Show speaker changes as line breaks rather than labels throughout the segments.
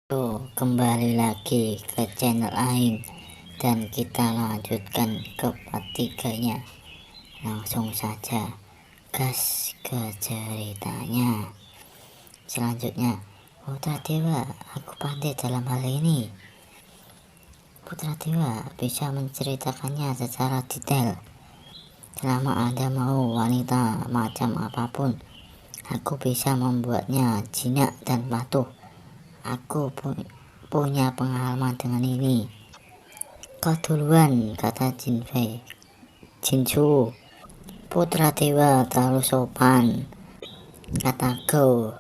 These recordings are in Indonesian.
Kembali lagi ke channel Aing dan kita lanjutkan ke part 3-nya. Langsung saja gas ke ceritanya. Selanjutnya, Putra Dewa, aku pandai dalam hal ini. Putra Dewa bisa menceritakannya secara detail. Selama Anda mau wanita macam apapun, aku bisa membuatnya jinak dan patuh. Aku punya pengalaman dengan ini. Kau duluan, kata Jinsu. Putra Dewa terlalu sopan, kata Go.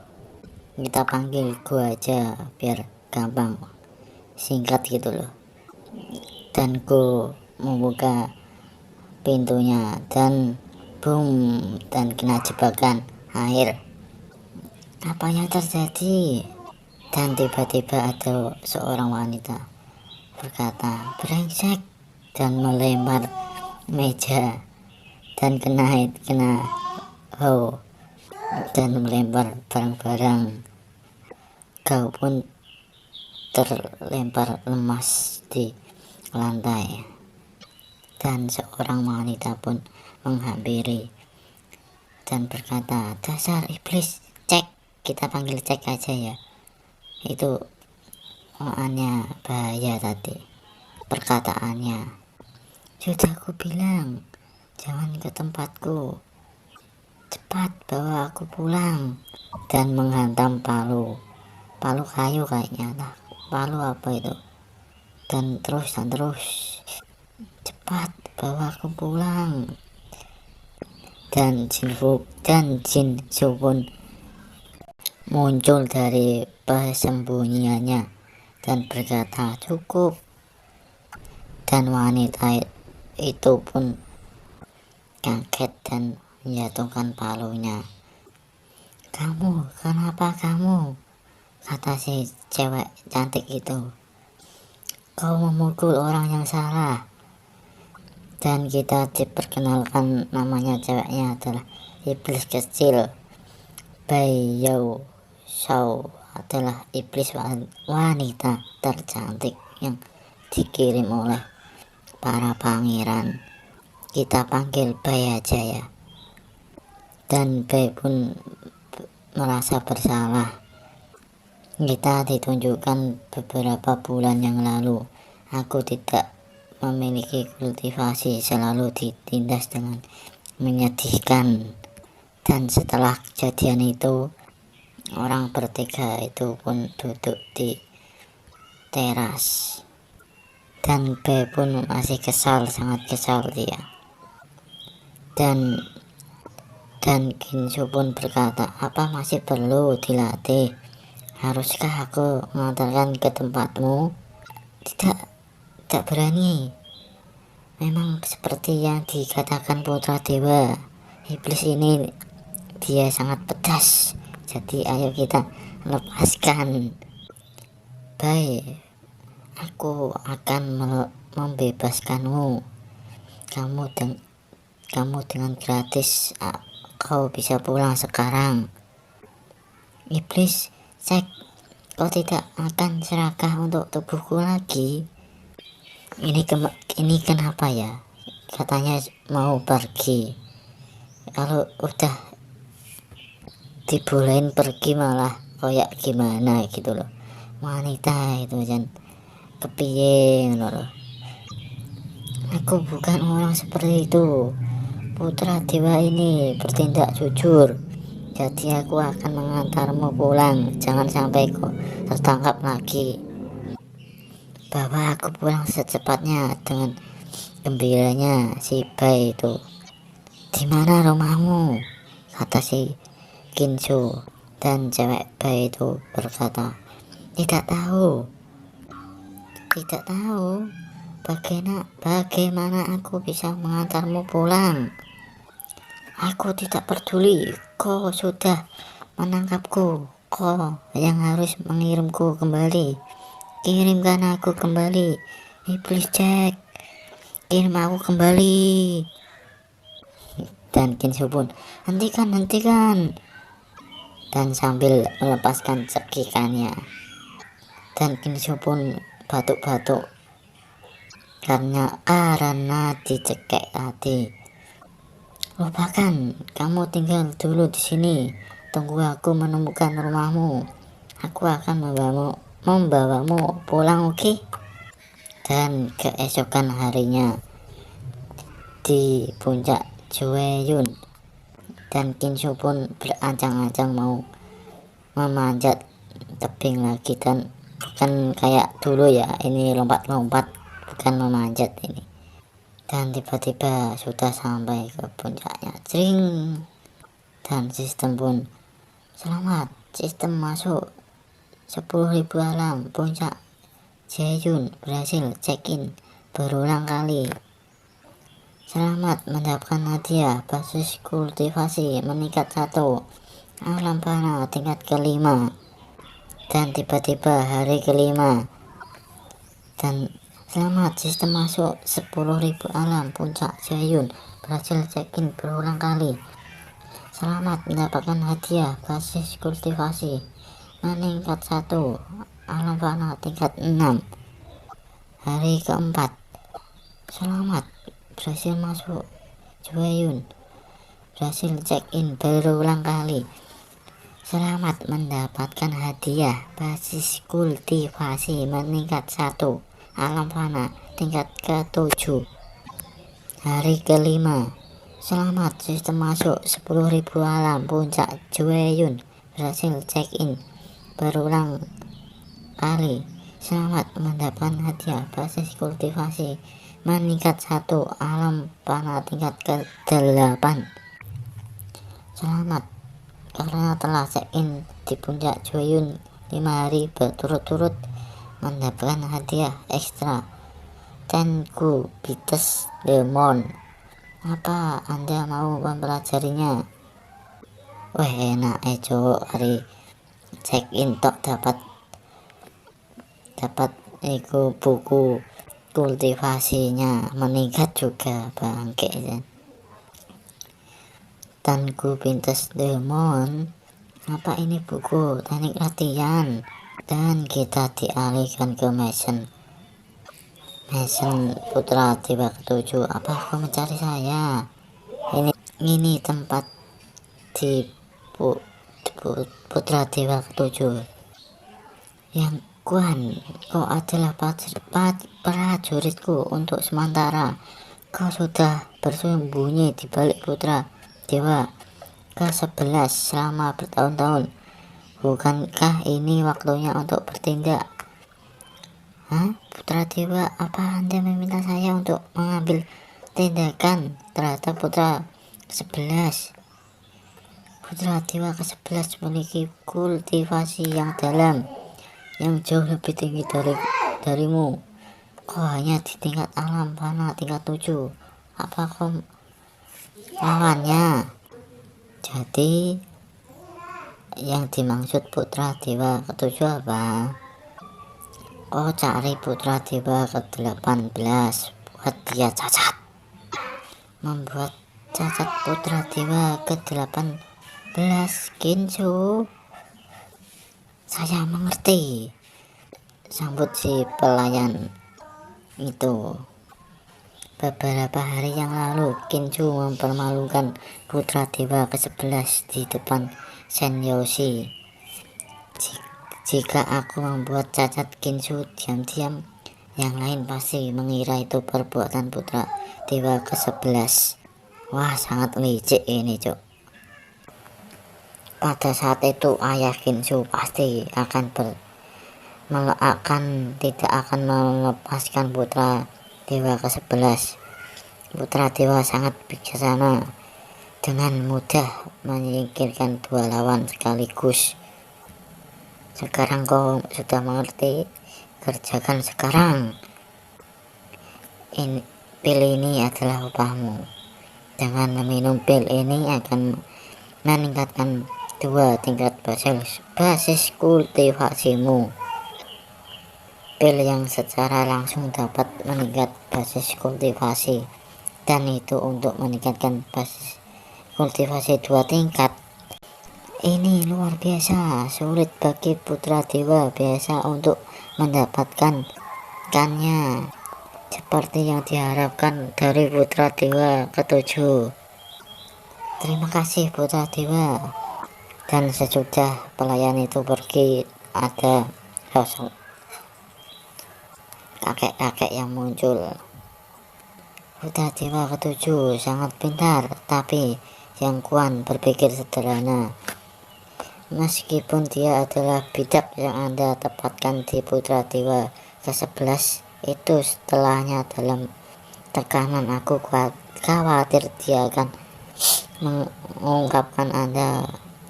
Kita panggil Go aja biar gampang, singkat gitu loh. Dan Go membuka pintunya dan boom, dan kena jebakan air. Apa yang terjadi? Dan tiba-tiba ada seorang wanita berkata brengsek dan melempar meja dan kena dan melempar barang-barang. Kau pun terlempar lemas di lantai dan seorang wanita pun menghampiri dan berkata, dasar iblis, cek, kita panggil cek aja ya, itu oannya bahaya tadi perkataannya. Sudah aku bilang jangan ke tempatku, cepat bawa aku pulang. Dan menghantam palu kayu kayaknya, palu apa itu, dan terus cepat bawa aku pulang. Dan Jinsu pun muncul dari persembunyiannya dan berkata cukup. Dan wanita itu pun kaget dan menjatuhkan palunya. Kamu, kenapa kamu? Kata si cewek cantik itu. Kau memukul orang yang salah. Dan kita diperkenalkan, namanya ceweknya adalah iblis kecil. Bai Yao Shao adalah iblis wanita tercantik yang dikirim oleh para pangeran. Kita panggil Bai aja ya. Dan Bai pun merasa bersalah. Kita ditunjukkan beberapa bulan yang lalu aku tidak memiliki kultivasi, selalu ditindas dengan menyedihkan. Dan setelah kejadian itu, orang bertiga itu pun duduk di teras. Dan B pun masih kesal, sangat kesal dia. Dan Jinsu pun berkata, apa masih perlu dilatih? Haruskah aku mengantarkan ke tempatmu? Tidak berani. Memang seperti yang dikatakan Putra Dewa, iblis ini dia sangat pedas. Jadi ayo kita lepaskan. Baik, aku akan membebaskanmu. Kamu dengan gratis, kau bisa pulang sekarang. Iblis, cek, kau tidak akan serakah untuk tubuhku lagi. Ini kenapa ya? Katanya mau pergi. Kalau udah dibolehin pergi malah kayak gimana gitu loh. Wanita itu jangan kepiye loh. Aku bukan orang seperti itu. Putra Dewa ini bertindak jujur. Jadi aku akan mengantarmu pulang. Jangan sampai kau tertangkap lagi. Bawa aku pulang secepatnya. Dengan gembiranya si Bai itu. Di mana rumahmu? Kata si Jinsu. Dan cewek Bai itu berkata, tidak tahu. Bagaimana aku bisa mengantarmu pulang? Aku tidak peduli. Kau sudah menangkapku. Kau yang harus mengirimku kembali. Kirimkan aku kembali. Iblis cek, kirim aku kembali. Dan Jinsu pun hentikan, dan sambil melepaskan cekikannya. dan Kinsu pun batuk-batuk karena dicekek tadi. Lupakan, kamu tinggal dulu di sini. Tunggu aku menemukan rumahmu. Aku akan membawamu pulang, oke? Dan keesokan harinya di puncak Jueyun, dan Kinsu pun berancang-ancang mau memanjat tebing lagi, dan bukan kayak dulu ya, ini lompat-lompat, bukan memanjat ini. Dan tiba-tiba sudah sampai ke puncaknya, jring, dan sistem pun selamat, sistem masuk 10.000 alam puncak Jeeyun berhasil check-in berulang kali. Selamat mendapatkan hadiah basis kultivasi meningkat 1 alam panah tingkat kelima. Dan tiba-tiba hari kelima, dan selamat, sistem masuk 10.000 alam puncak Jeeyun berhasil check-in berulang kali. Selamat mendapatkan hadiah basis kultivasi meningkat 1 alam panah tingkat 6. Hari keempat, selamat, berhasil masuk Jeeyun berhasil check-in berulang kali. Selamat mendapatkan hadiah basis kultivasi meningkat 1 alam panah tingkat ke-7. Hari kelima, selamat, sistem masuk 10.000 alam puncak Jeeyun berhasil check-in berulang kali. Selamat mendapatkan hadiah basis kultivasi meningkat 1 alam panah tingkat ke-8. Selamat, karena telah check-in di puncak Jeeyun 5 hari berturut-turut, mendapatkan hadiah ekstra Tengu Bites Lemon. Apa Anda mau mempelajarinya? Wah, enak cowok, hari check-in tok dapat buku kultivasinya meningkat juga, bangke ya. Tengu Bites Lemon, apa ini? Buku teknik latihan. Dan kita dialihkan ke mission Putra Dewa ke-7. Apa kau mencari saya? Ini tempat di Putra Dewa ke-7. Yang Kuan, kau adalah prajuritku untuk sementara. Kau sudah bersembunyi di balik Putra Dewa ke-11 selama bertahun-tahun. Bukankah ini waktunya untuk bertindak? Putra Dewa, apa Anda meminta saya untuk mengambil tindakan terhadap Putra ke-11? Putra Dewa ke-11 memiliki kultivasi yang dalam, yang jauh lebih tinggi darimu. Kau hanya di tingkat alam panah tingkat 7. Apa kau lawannya? Jadi yang dimaksud Putra Dewa ke-7 apa? Oh, cari Putra Dewa ke-18, buat dia cacat. Membuat cacat Putra Dewa ke-18, Kinsu. Saya mengerti, sambut si pelayan itu. Beberapa hari yang lalu, Kinsu mempermalukan Putra Dewa ke-11 di depan Senyoshi. Jika aku membuat cacat Kinsu diam-diam, yang lain pasti mengira itu perbuatan Putra Dewa ke-11. Wah, sangat licik ini, Cuk. Pada saat itu ayah Kinsu pasti tidak akan melepaskan Putra Dewa ke-11. Putra Dewa sangat bijaksana, dengan mudah menyingkirkan dua lawan sekaligus. Sekarang kau sudah mengerti, kerjakan sekarang. Pil ini adalah upahmu. Dengan meminum pil ini akan meningkatkan 2 tingkat basis kultivasimu. Pil yang secara langsung dapat meningkat basis kultivasi, dan itu untuk meningkatkan basis kultivasi 2 tingkat. Ini luar biasa sulit bagi putra dewa biasa untuk mendapatkan ikannya seperti yang diharapkan dari putra dewa ketujuh. Terima kasih putra dewa. Dan sesudah pelayan itu pergi, ada sosok kakek-kakek yang muncul. Putra dewa ketujuh sangat pintar, tapi yang Kuan berpikir sederhana. Meskipun dia adalah bidak yang Anda tepatkan di putra dewa ke-11 itu, setelahnya dalam tekanan aku khawatir dia akan mengungkapkan Anda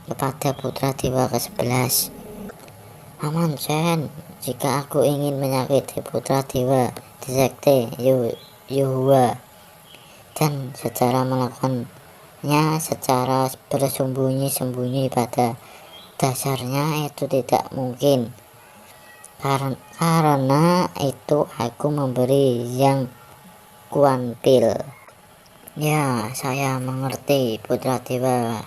kepada putra dewa ke-11. Aman Sen, jika aku ingin menyakiti putra dewa di sekte Yuhua dan secara melakukannya secara bersembunyi-sembunyi, pada dasarnya itu tidak mungkin. Karena itu aku memberi yang Kuan Pil. Ya, saya mengerti putra dewa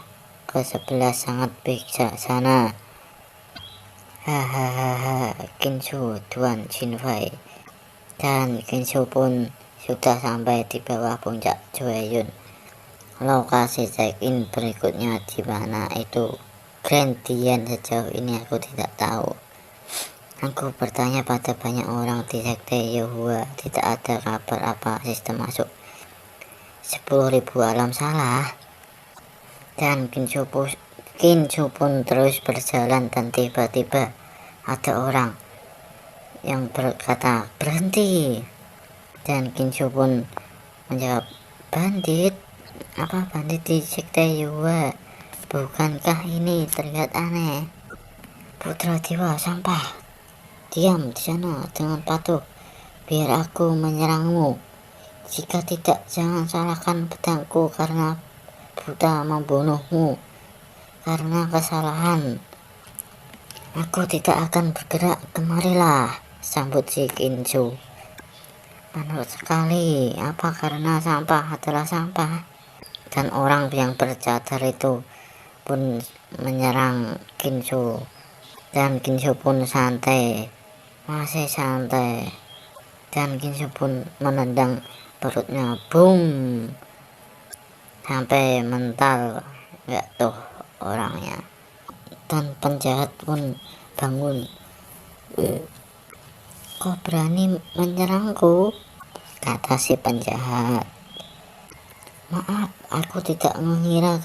ke-11 sangat bijaksana. Hahaha, Kinsu Tuan Jinfei. Dan Kinsu pun sudah sampai di bawah puncak Jueyun. Lokasi check-in berikutnya di mana itu Grandian sejauh ini aku tidak tahu. Aku bertanya pada banyak orang di sekte Yuhua, tidak ada kabar apa sistem masuk 10.000 alam salah. Dan Kinsu pun terus berjalan dan tiba-tiba ada orang yang berkata berhenti. Dan Kinsu pun menjawab, bandit? Apa bandit di sekte Yuhua? Bukankah ini terlihat aneh? Putra dewa sampah, diam di sana dengan patuh, biar aku menyerangmu. Jika tidak, jangan salahkan pedangku karena buta membunuhmu karena kesalahan. Aku tidak akan bergerak. Kemarilah, sambut si Kinsu. Menurut sekali, apa karena sampah adalah sampah? Dan orang yang bercadar itu pun menyerang Kinsu. Dan Kinsu pun santai, masih santai. Dan Kinsu pun menendang perutnya, boom, sampai mental nggak tuh orangnya. Dan penjahat pun bangun. Kau berani menyerangku? Kata si penjahat. Maaf, aku tidak mengira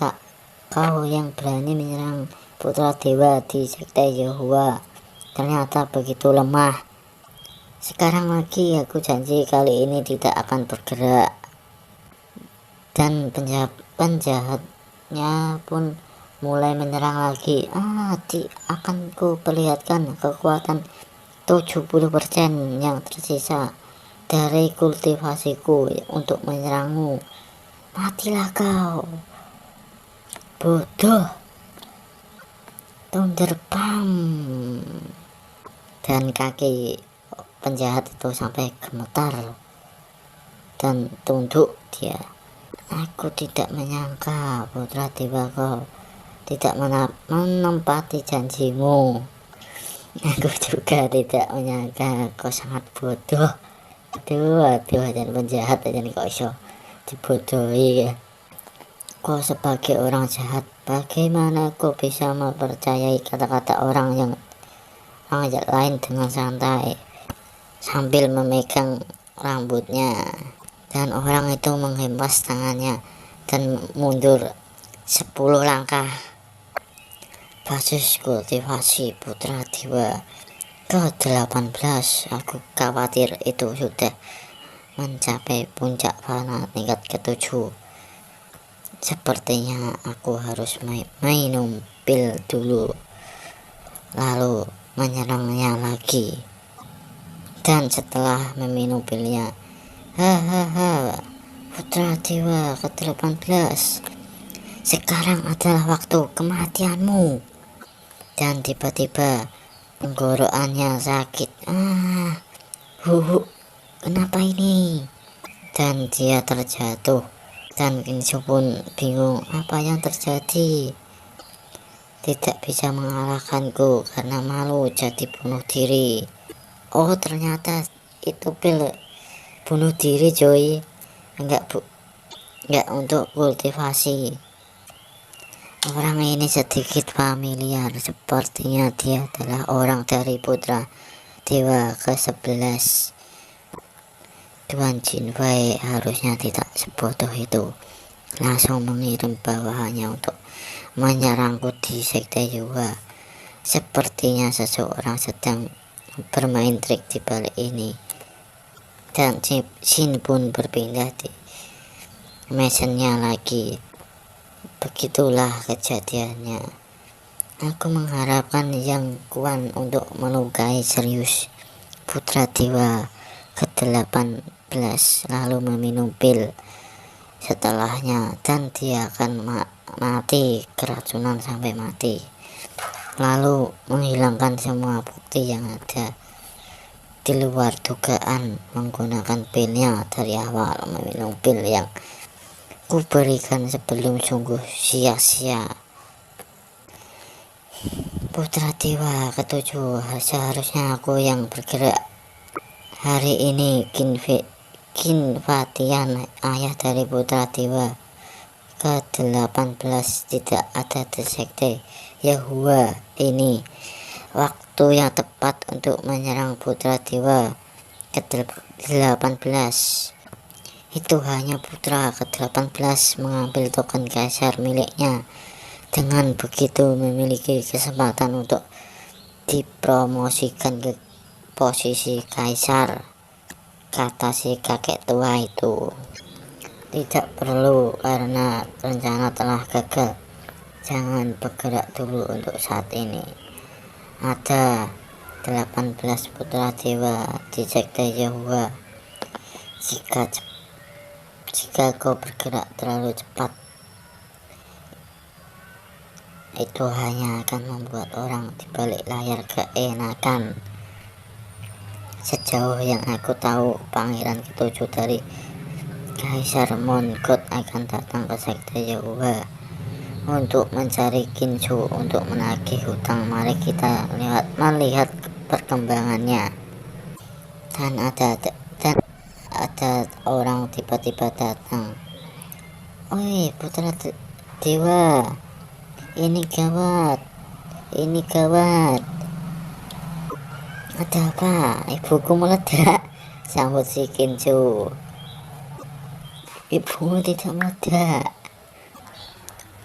kau yang berani menyerang putra dewa di sekte Yuhua. Ternyata begitu lemah. Sekarang lagi aku janji kali ini tidak akan bergerak. Dan penjahatnya pun mulai menyerang lagi. Akan ku perlihatkan kekuatan 70% yang tersisa dari kultivasiku untuk menyerangmu. Matilah kau, bodoh. Thunderbam. Dan kaki penjahat itu sampai gemetar dan tunduk dia. Aku tidak menyangka putra dewa kau tidak menempati janjimu. Aku juga tidak menyangka kau sangat bodoh. Aduh, dan penjahat aja nih kok iso dibodohi ya. Kau sebagai orang jahat, bagaimana kau bisa mempercayai kata-kata orang lain dengan santai sambil memegang rambutnya? Dan orang itu menghempas tangannya dan mundur 10 langkah. Basis kultivasi putra dewa ke-18. Aku khawatir itu sudah mencapai puncak fana tingkat ke-7. Sepertinya aku harus minum pil dulu, lalu menyerangnya lagi. Dan setelah meminum pilnya, putra dewa ke-18, sekarang adalah waktu kematianmu. Dan tiba-tiba tenggorokannya sakit. Kenapa ini? Dan dia terjatuh. Dan Kinsu pun bingung apa yang terjadi. tidak bisa mengalahkanku karena malu jadi bunuh diri. Oh ternyata itu pil bunuh diri coy, enggak untuk kultivasi. Orang ini sedikit familiar, sepertinya dia adalah orang dari putra dewa ke-11. Tuan Jin Wei harusnya tidak sebodoh itu, langsung mengirim bawahannya untuk menyerangku di sekte Yuwa. Sepertinya seseorang sedang bermain trik di balik ini. Dan Shin pun berpindah di mesennya lagi. Begitulah kejadiannya. Aku mengharapkan Yang Kuan untuk melukai serius putra dewa ke-18 lalu meminum pil setelahnya, dan dia akan mati keracunan sampai mati, lalu menghilangkan semua bukti yang ada di luar dugaan menggunakan pilnya dari awal. Meminum pil yang kuberikan sebelum sungguh sia-sia. Putra dewa ke-7, seharusnya aku yang bergerak hari ini. Qin Fatian, ayah dari putra dewa ke-18, tidak ada di sekte Yahua ini. Waktu yang tepat untuk menyerang putra dewa ke-18 itu hanya putra ke-18 mengambil token kaisar miliknya. Dengan begitu memiliki kesempatan untuk dipromosikan ke posisi kaisar, kata si kakek tua itu. Tidak perlu karena rencana telah gagal. Jangan bergerak dulu untuk saat ini. Ada 18 putra dewa di sekte Yahua. Jika kau bergerak terlalu cepat, itu hanya akan membuat orang di balik layar keenakan. Sejauh yang aku tahu, pangeran ke-7 dari Kaisar Mongol akan datang ke sekte Yahua untuk mencari Kinsu untuk menagih hutang. Mari kita melihat perkembangannya. Dan ada orang tiba-tiba datang. Oi putra dewa, ini gawat. Ada apa? Ibuku meledak, sambut si Kinsu. Ibumu tidak meledak.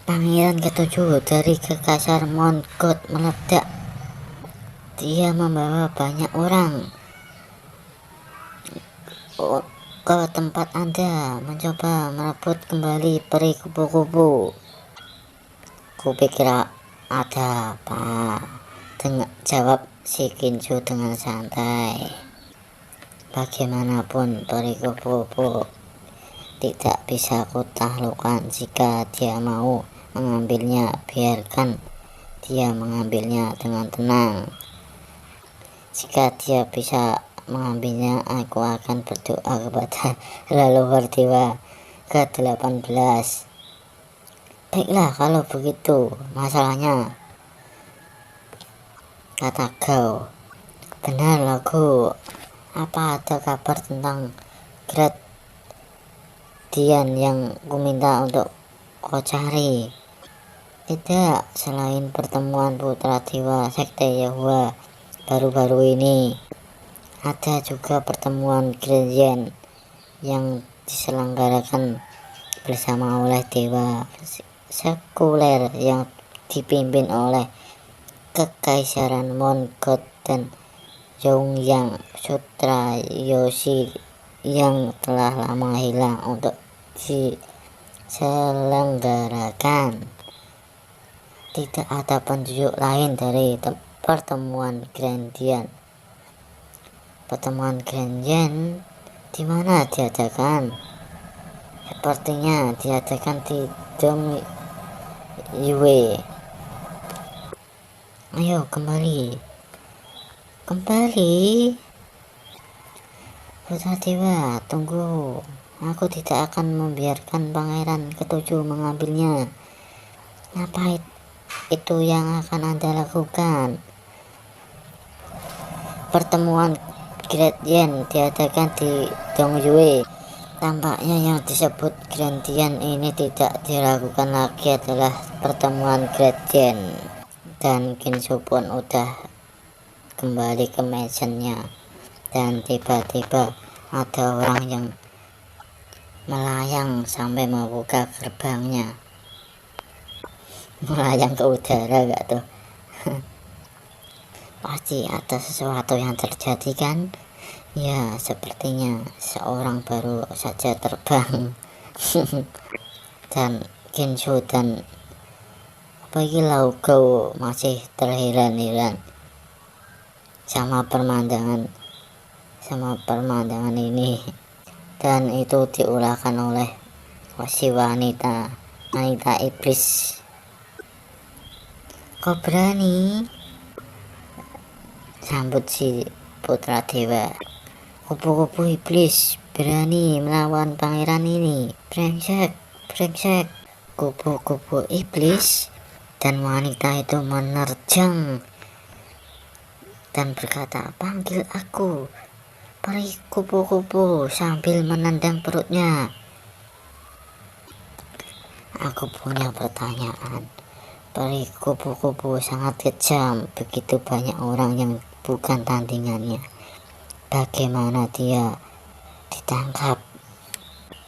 Pangeran ke-7 dari Kekasar Mongol meledak. Dia membawa banyak orang ke tempat Anda, mencoba merebut kembali peri kupu-kupu. Kupikir ada apa? Jawab si Kinsu dengan santai. Bagaimanapun peri kupu-kupu tidak bisa kutaklukkan. Jika dia mau mengambilnya, biarkan dia mengambilnya dengan tenang. Jika dia bisa mengambilnya, aku akan berdoa kepada leluhur dewa ke-18. Baiklah kalau begitu, masalahnya, kata Gao. Benar lagu. Apa ada kabar tentang Great Dian yang kuminta untuk kau cari? Tidak, selain pertemuan putra dewa sekte Yahua baru-baru ini, ada juga pertemuan Great yang diselenggarakan bersama oleh dewa sekuler yang dipimpin oleh Kekaisaran Mongol dan Yongyang Sutra Yoshi yang telah lama hilang untuk diselenggarakan. Tidak ada penunjuk lain dari pertemuan Grand Dian. Pertemuan Grand Dian di mana diadakan? Sepertinya diadakan di Dom Yue. Ayo kembali. Putra dewa, tunggu. Aku tidak akan membiarkan pangeran ke-7 mengambilnya. itu yang akan Anda lakukan. Pertemuan Great Yen diadakan di Dongyue. Tampaknya yang disebut Grand Yen ini tidak dilakukan lagi adalah pertemuan Great Yen, dan Ginsu pun udah kembali ke mesennya. Dan tiba-tiba ada orang yang melayang sampai membuka gerbangnya. Melayang ke udara gak tuh? Pasti ada sesuatu yang terjadi kan? Ya, sepertinya seorang baru saja terbang. Dan Ginsu dan apalagi Laugo masih terheran-heran sama pemandangan ini. Dan itu diulahkan oleh si wanita iblis. Kau berani? Sambut si putra dewa. Kupu-kupu iblis berani melawan pangeran ini. Brengsek, brengsek. Kupu-kupu iblis. Dan wanita itu menerjang dan berkata, panggil aku, peri kupu-kupu, sambil menendang perutnya. Aku punya pertanyaan. Peri kupu-kupu sangat kejam, begitu banyak orang yang bukan tandingannya. Bagaimana dia ditangkap?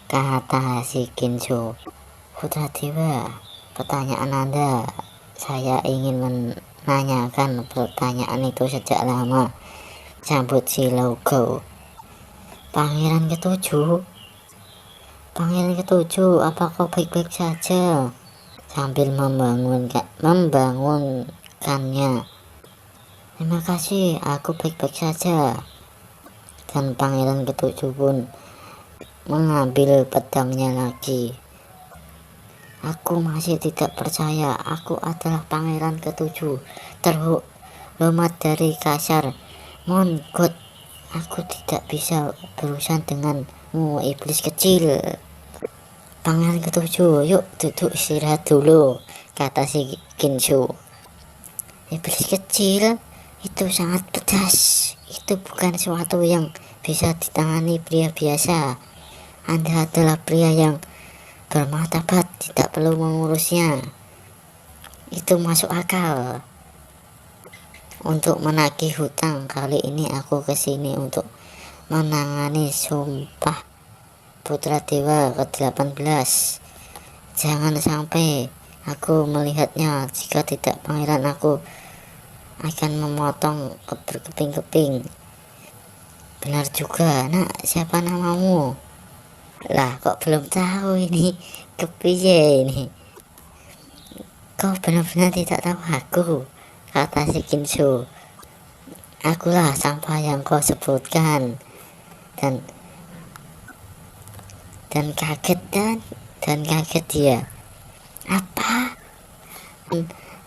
Kata si Ginsu. Putra dewa, pertanyaan Anda, saya ingin menanyakan pertanyaan itu sejak lama. Sambut si Laugo. Pangeran ketujuh, apa kau baik-baik saja? Sambil membangunkannya. Terima kasih, aku baik-baik saja. Dan pangeran ketujuh pun mengambil pedangnya lagi. Aku masih tidak percaya, aku adalah pangeran ketujuh terhormat dari Kasar Mongot. Aku tidak bisa berurusan denganmu, iblis kecil. Pangeran ketujuh, yuk duduk istirahat dulu, kata si Ginsu. Iblis kecil, itu sangat pedas. Itu bukan sesuatu yang bisa ditangani pria biasa. Anda adalah pria yang bermartabat, tidak perlu mengurusnya. Itu masuk akal. Untuk menagih hutang, kali ini aku kesini untuk menangani sumpah putra dewa ke-18. Jangan sampai aku melihatnya. Jika tidak, pangeran aku akan memotong berkeping-keping. Benar juga, nak. Siapa namamu? Lah, kok belum tahu ini? Kepiye ini? Kau benar-benar tidak tahu aku, kata si Ginsu. Akulah sampah yang kau sebutkan. Dan kaget dia. Apa?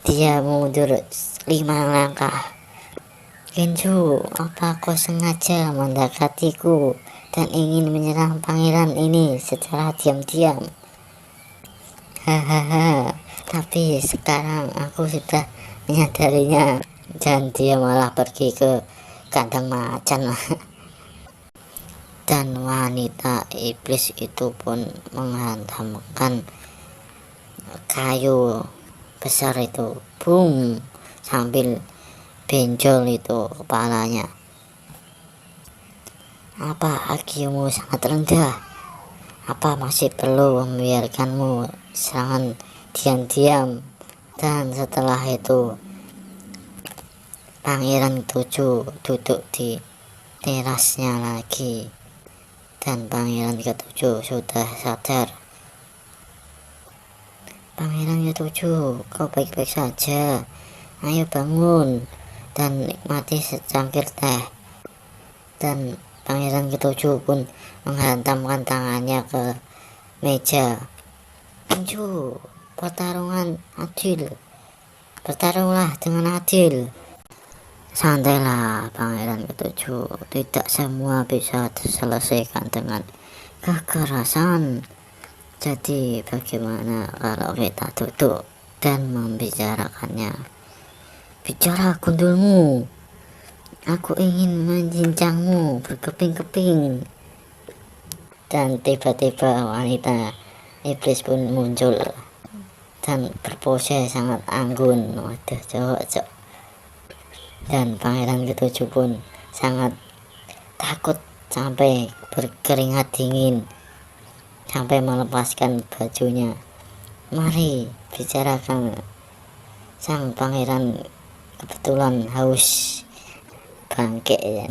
Dia mundur 5 langkah. Ginsu, apa kau sengaja mendekatiku dan ingin menyerang pangeran ini secara diam-diam? Hahaha, tapi sekarang aku sudah menyadarinya. Dan dia malah pergi ke kandang macan. Dan wanita iblis itu pun menghantamkan kayu besar itu, boom, sambil benjol itu kepalanya. Apa IQ-mu sangat rendah? Apa masih perlu membiarkanmu serangan diam-diam? Dan setelah itu Pangeran 7 duduk di terasnya lagi. Dan pangeran ke-7 sudah sadar. Pangeran ke-7, kau baik-baik saja. Ayo bangun dan nikmati secangkir teh. Dan pangeran ke-7 pun menghantamkan tangannya ke meja. Ginsu, pertarungan adil. Bertarunglah dengan adil. Santailah, pangeran ke-7. Tidak semua bisa diselesaikan dengan kekerasan. Jadi bagaimana kalau kita duduk dan membicarakannya. Bicara gundulmu, aku ingin menjincangmu berkeping-keping. Dan tiba-tiba wanita iblis pun muncul dan berpose sangat anggun. Waduh, cocok. Dan pangeran ketujuh pun sangat takut sampai berkeringat dingin, sampai melepaskan bajunya. Mari bicarakan. Sang pangeran kebetulan haus, bangke ya.